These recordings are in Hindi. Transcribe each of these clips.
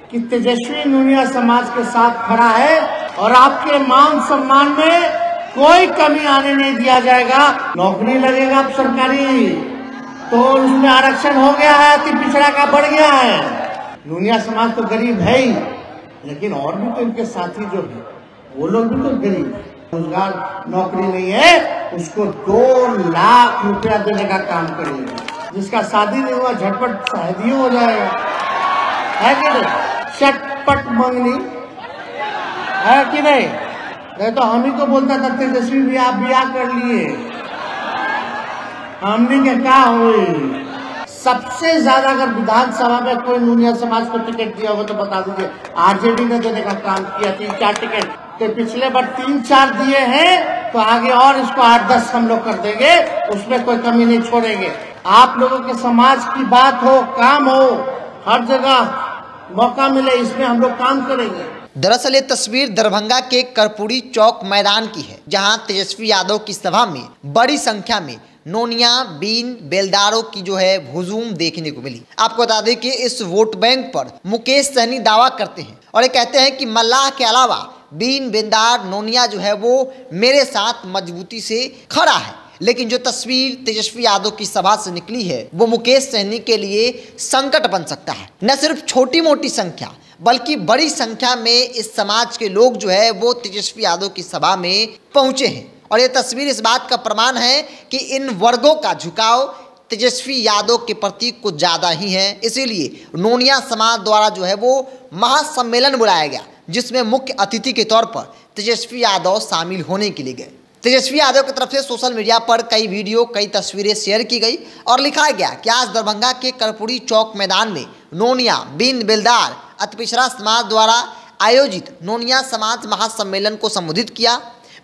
कि तेजस्वी नूनिया समाज के साथ खड़ा है और आपके मान सम्मान में कोई कमी आने नहीं दिया जाएगा। नौकरी लगेगा अब सरकारी तो उसमें आरक्षण हो गया है, अति पिछड़ा का बढ़ गया है। नूनिया समाज तो गरीब है ही, लेकिन और भी तो इनके साथी जो है वो लोग भी तो गरीब है। रोजगार नौकरी नहीं है, उसको 2 लाख रुपया देने का काम करेंगे। जिसका शादी नहीं हुआ झटपट शादी हो जाएगा, है कि नहीं? चटपट मंगनी है कि नहीं? नहीं तो हम ही को बोलता था तेजस्वी भी आप ब्याह कर लिए, हमने के क्या हुई। सबसे ज्यादा अगर विधानसभा में कोई नूनिया समाज को टिकट दिया होगा तो बता दीजिए, आरजेडी ने देने का काम किया। 3-4 टिकट तो पिछले बार 3-4 दिए हैं, तो आगे और इसको 8-10 हम लोग कर देंगे, उसमें कोई कमी नहीं छोड़ेंगे। आप लोगों के समाज की बात हो, काम हो, हर जगह मौका मिले इसमें हम लोग काम करेंगे। दरअसल ये तस्वीर दरभंगा के कर्पूरी चौक मैदान की है, जहां तेजस्वी यादव की सभा में बड़ी संख्या में नोनिया बीन बेलदारों की जो है हुजूम देखने को मिली। आपको बता दें कि इस वोट बैंक पर मुकेश सहनी दावा करते हैं और ये कहते हैं कि मल्लाह के अलावा बीन बेलदार नोनिया जो है वो मेरे साथ मजबूती से खड़ा है। लेकिन जो तस्वीर तेजस्वी यादव की सभा से निकली है वो मुकेश सहनी के लिए संकट बन सकता है। न सिर्फ छोटी मोटी संख्या बल्कि बड़ी संख्या में इस समाज के लोग जो है वो तेजस्वी यादव की सभा में पहुंचे हैं और ये तस्वीर इस बात का प्रमाण है कि इन वर्गों का झुकाव तेजस्वी यादव के प्रति कुछ ज़्यादा ही है। इसीलिए नोनिया समाज द्वारा जो है वो महासम्मेलन बुलाया गया, जिसमें मुख्य अतिथि के तौर पर तेजस्वी यादव शामिल होने के लिए गए। तेजस्वी यादव की तरफ से सोशल मीडिया पर कई वीडियो, कई तस्वीरें शेयर की गई और लिखा गया कि आज दरभंगा के कर्पूरी चौक मैदान में नोनिया बीन बेलदार अति पिछड़ा समाज द्वारा आयोजित नोनिया समाज महासम्मेलन को संबोधित किया।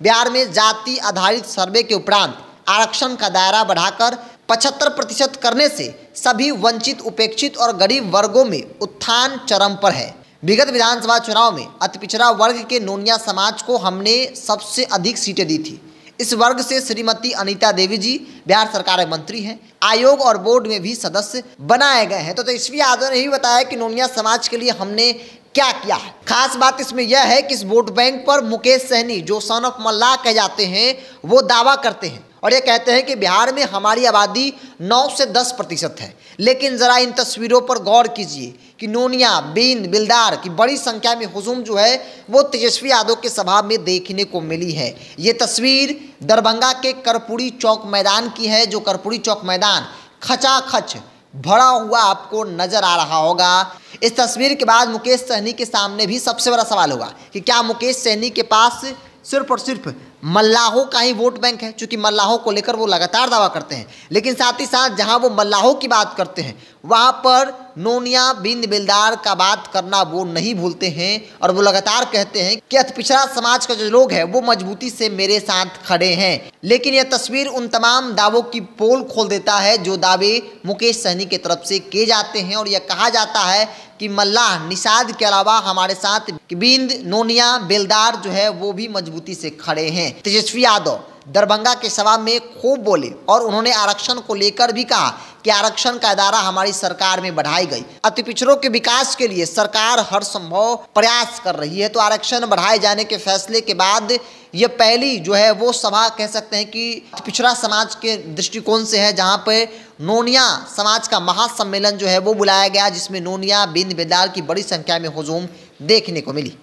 बिहार में जाति आधारित सर्वे के उपरांत आरक्षण का दायरा बढ़ाकर 75% करने से सभी वंचित, उपेक्षित और गरीब वर्गों में उत्थान चरम पर है। विगत विधानसभा चुनाव में अति पिछड़ा वर्ग के नोनिया समाज को हमने सबसे अधिक सीटें दी थी। इस वर्ग से श्रीमती अनीता देवी जी बिहार सरकार में मंत्री हैं, आयोग और बोर्ड में भी सदस्य बनाए गए हैं। तो तेजस्वी यादव ने भी बताया कि नोनिया समाज के लिए हमने क्या किया है। खास बात इसमें यह है कि इस वोट बैंक पर मुकेश सहनी, जो सन ऑफ मल्लाह कह जाते हैं, वो दावा करते हैं और ये कहते हैं कि बिहार में हमारी आबादी 9 से 10% है। लेकिन ज़रा इन तस्वीरों पर गौर कीजिए कि नोनिया बीन बेलदार की बड़ी संख्या में हुजूम जो है वो तेजस्वी यादव के सभा में देखने को मिली है। ये तस्वीर दरभंगा के कर्पूरी चौक मैदान की है, जो कर्पूरी चौक मैदान खचाखच भरा हुआ आपको नजर आ रहा होगा। इस तस्वीर के बाद मुकेश सहनी के सामने भी सबसे बड़ा सवाल होगा कि क्या मुकेश सहनी के पास सिर्फ और सिर्फ मल्लाहों का ही वोट बैंक है, क्योंकि मल्लाहों को लेकर वो लगातार दावा करते हैं। लेकिन साथ ही साथ जहां वो मल्लाहों की बात करते हैं वहां पर नोनिया बीन बेलदार का बात करना वो नहीं भूलते हैं और वो लगातार कहते हैं कि अति पिछड़ा समाज का जो लोग हैं वो मजबूती से मेरे साथ खड़े हैं। लेकिन यह तस्वीर उन तमाम दावों की पोल खोल देता है जो दावे मुकेश सहनी की तरफ से किए जाते हैं और यह कहा जाता है कि मल्लाह निषाद के अलावा हमारे साथ बीन नोनिया बेलदार जो है वो भी मजबूती से खड़े हैं। तेजस्वी यादव दरभंगा के सभा में खूब बोले और उन्होंने आरक्षण को लेकर भी कहा कि आरक्षण का दायरा हमारी सरकार में बढ़ाई गई। अति पिछड़ों के विकास के लिए सरकार हर संभव प्रयास कर रही है। तो आरक्षण बढ़ाए जाने के फैसले के बाद ये पहली जो है वो सभा कह सकते हैं कि पिछड़ा समाज के दृष्टिकोण से है, जहाँ पे नोनिया समाज का महासम्मेलन जो है वो बुलाया गया, जिसमें नोनिया बीन बेलदार की बड़ी संख्या में हुजूम देखने को मिली।